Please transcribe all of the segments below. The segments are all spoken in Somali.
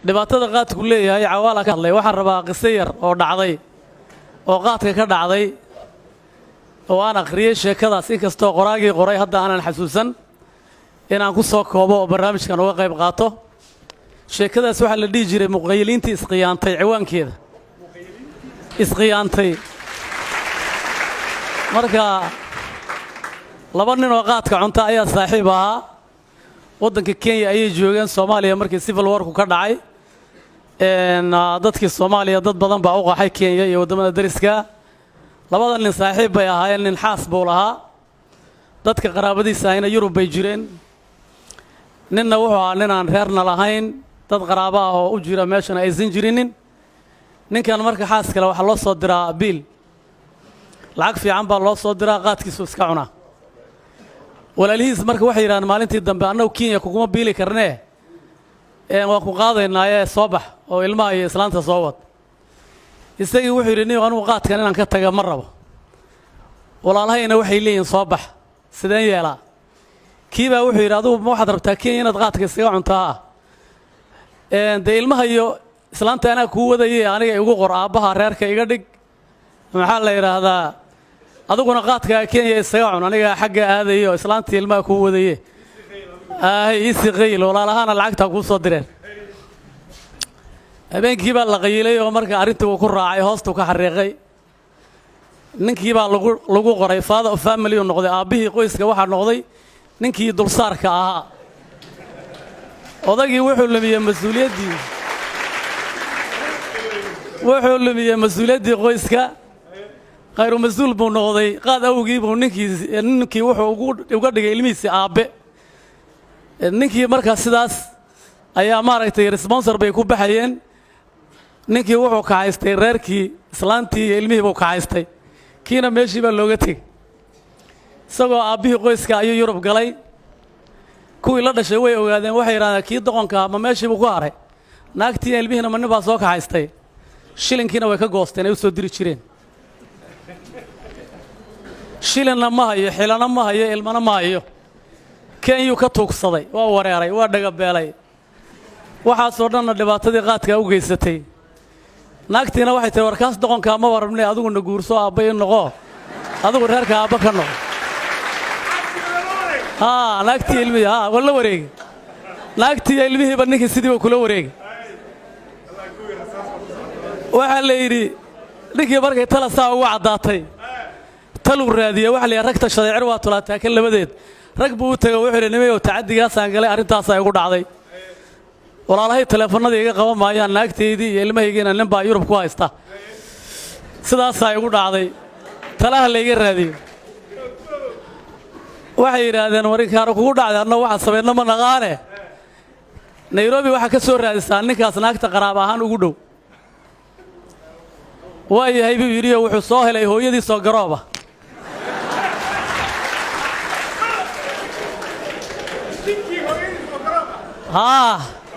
dhibaatada qaadku leeyahay cawaala ka hadlay waxaan rabaa qiso yar oo dhacday oo qaadka ka dhacday oo aan akhriyay sheekadaas inkastoo qoraagii qoray hadda aanan xasuusan inaan ku soo koobo oo barnaamijkan uga qayb qaato sheekadaas waxaa la dhihi jiray muqayiliintii isqiyaantay ciwaankeeda isqiyaantay marka laba nin oo qaadka cunta ayaa saaxiib ahaa waddanka Kenya ayay joogeen Soomaaliya markii civil war ku ka dhacay dadkii Soomaaliya dad badan baa u qaxay Kenya iyo wadamada dariska labada nin saaxiib bay ahaayeen nin xaas buu lahaa dadka qaraabadiisa ayna Yurub bay jireen ninna wuxuu ahaa nin aan reerna lahayn dad qaraabo ah oo u jira meeshana aysan jirinin ninkan marka xaas kale waxa loo soo diraa biil lacag fiican baa loo soo diraa qaadkiisu iska cunaa walaalihiis marka waxay yiraahdeen maalintii dambe annagu Kenya kuma biili karnee waan ku qaadaynaa soo bax oo ilmaha iyo islaanta soo wad isagii wuxuu yiri anigu qaadkan inaan ka taga ma rabo walaalahayna waxay leeyihiin soo bax sideen yeelaa kiiba wuxuu yiri adigu ma waxaad rabtaa Kenya inaad qaadka iskaga cuntaa de ilmaha iyo islaanta anaa ku wadayay aniga igu qor aabaha reerka iga dhig maxaa la yiraahdaa aduguna qaadka Kenya isaga cun aniga xagga aadayo islaanta ilmaha ku wadayay isi qayl walaalahana lacagta ku soo direen habeenkii baa la qaylay oo marka arintu ku raacay hoostu ka xariiqay ninkii baa lagu qoray father of family oo noqday aabihii qoyska waxa noqday ninkii dulsaarka ahaa odagii wuxuu lumiyay mas'uuliyadii qoyska غير مسؤول بنوضي قاد أوجي نكي وحو وقد علميسي أبى نكي مركز سداس أيام ماركتي ريسبونسر بيكون بحيين نكي وحو كايستي ريركي سلانتي علمي بو كايستي كينا ماشي باللغتي سو أبيه قيس كأيو يوروب قلي كوي لا شوي وقاعدين وحيرانا كي دقون كا ما ماشي بقاره ناكتي علمي هنا من نبى سو كايستي شيلين كينا ويكا غوستين يوسف دريشين شيلنا ما هي حيلنا ما هي المنا ما هي كان يكتوك صدي ووريري ودقبالي waxaa soo dhan dhibaatadii qaadka u geysatay naagtiina waxay tii warkaas doqonka ma warabnay adigu na guurso aabay noqo adigu reerka aaba ka noqo naagtii ilmihi wala wareeg naagtii ilmihi badninkii sidii uu kula wareeg waxa la yiri ninkii markay tala saa ugu cadaatay talu raadiye waxa la ragta shadeecir waa tulaataa kan labadeed rag buu u tagay wuxuu nimeeyo tacadigaas aan galay arintaas ay ugu dhacday walaalahay telefoonada iga qaban maayaan naagteedii iyo ilmahaygiina nin baa Yurub ku haysta sidaas ay ugu dhacday talaha la iga raadiyo waxay yiraahdeen warinkaar kugu dhacday anna waxa sameeyna ma naqaane Nairobi waxa ka soo raadisaan ninkaas naagta qaraab ahaan ugu dhow waayahay buu yiri wuxuu soo helay hooyadii soo garooba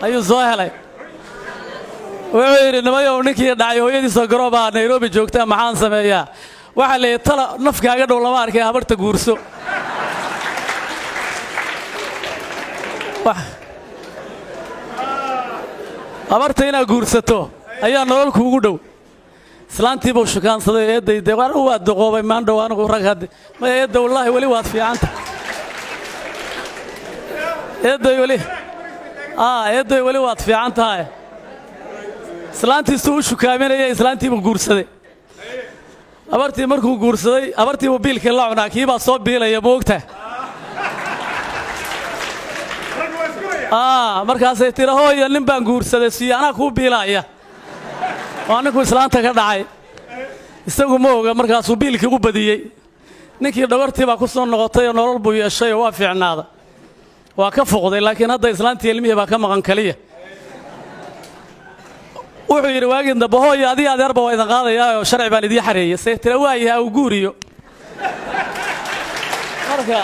ayuu soo helay wuxuu yiri nimayo ninkii dhacay hooyadii soo garooba Nairobi joogta maxaan sameeyaa waxa la tala nafkaaga dhow lama arkay habarta guurso habarta ina guursato ayaa nolol kuugu dhow islaantii buu shukaansaday eeday waa doqoobay maan dhaw anigu rag had ma eeday wallahi wali waad fiicanta eeday wali waad fiicantahay islaantii soo shukaaminaya islaantii buu guursaday abartii markuu guursaday abartii buu biilka la cunaa kiiba soo biilaya moogta markaas ay tiro hooyo nin baan guursaday si ana ku biilaya waana ku islaanta ka dhacay isagu ma oga markaas uu biilkii u badiyay ninkii dhawartii baa ku soo noqotay nolol buu yeeshay oo waa fiicnaada waa ka foqday laakiin hadda islaantii ilmihi baa ka maqan kaliya wuxuu yiri waagin daba hooyo adii adeerba waa idin qaadayaa oo sharci baan idin xareeyay say tira waayaha uu guuriyo marka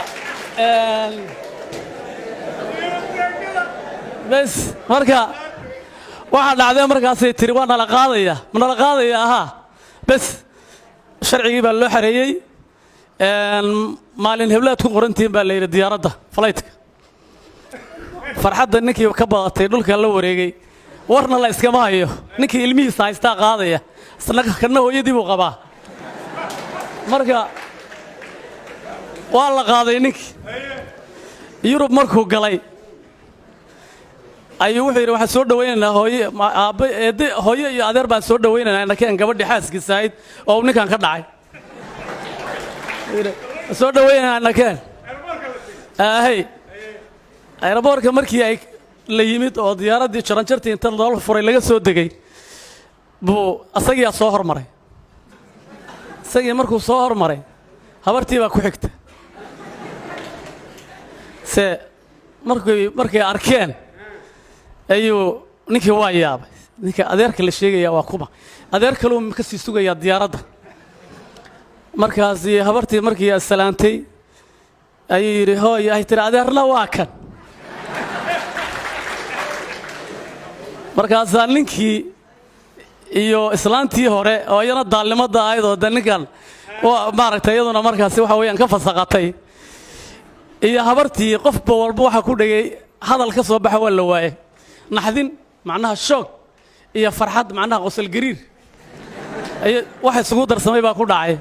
bas marka waxa dhacday markaas ay tiri waa nala qaadaya bas sharcigi baa loo xareeyay maalin heblaad ku qorantiin baa la yiri diyaaradda flightka farxadda ninkii ka badatay dhulka la wareegay warna la iskama hayo ninkii ilmihiisa haystaa qaadaya isna kana hooyadii buu qabaa marka waa la qaaday ninkii Yurub markuu galay ayuu wuxuu yiri waxa soo dhaweynaynaa hooyo iyo adeer baan soo dhaweynaynaa inakeen gabadhi xaaskiisa ahayd oo ninkan ka dhacay soo dhaweynaynaa inakeen aeroboortka markii ay la yimid oo diyaaradii jaranjartii inta loo furay laga soo degay buu asagii soo hormaray asagii markuu soo hormaray habartii baa ku xigta markay arkeen ayuu ninkii waa yaabay ninka adeerka la sheegaya waa kuma adeer kale uu ka sii sugaya diyaaradda markaas habartii markii salaantay ayuu yiri hooyo ay tiri adeerna waa kan markaas ninkii iyo islaantii hore oo iyana daalnimada ahayd oo ninkan maaragtay iyaduna markaas waxa weeyaan ka fasaqatay iyo habartii qofba walba waxa ku dhagay hadal ka soo baxa wala waayay naxdin macnaha shock iyo farxad macnaha qosol gariir ay waxa isugu darsamay baa ku dhacay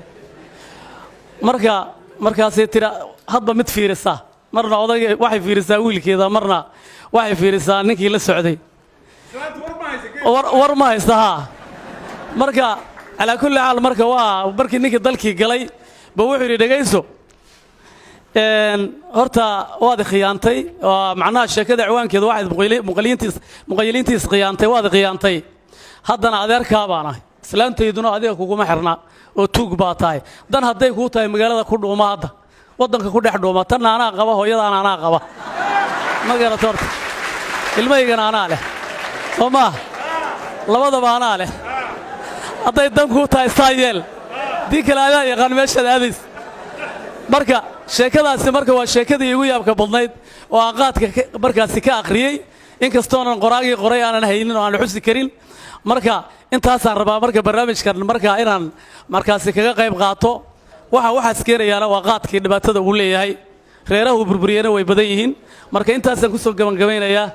markaas ay tira hadba mid fiirisa marna odayga waxay fiirisaa wiilkeeda marna waxay fiirisaa ninkii la socday war ma haysta marka ala kulli xaal marka waa markii ninkii dalkii galay ba wuxuu yiri dhageyso horta waad khiyaantay macnaha sheekada ciwaankeedu waxay muqayiliintiis khiyaantay waad khiyaantay haddana adeerka baan ahay islaanteeduna adiga kuguma xirna oo tuug baa tahay dan haday ku tahay magaalada ku dhuuma hadda wadanka ku dhex dhuuma tan aanaa qaba hooyadaan aanaa qaba ma garato horta ilmaheygana aanaa leh sooma labadaba aanaa leh haday dan ku tahay saayeel dii kale ayaa yaqaan meesha aadays marka sheekadaasi marka waa sheekadii ugu yaabka badnayd oo aqaadka markaasi ka akhriyay inkastoo aan qoraagii qoray aanan haynin oo aan xusi karin marka intaasaan rabaa marka barnaamijkan marka inaan markaasi kaga qayb qaato waxa iskeenayana waa qaadkii dhibaatada uu leeyahay reeraha uu burburiyana way badan yihiin marka intaasaan ku soo gabagabaynayaa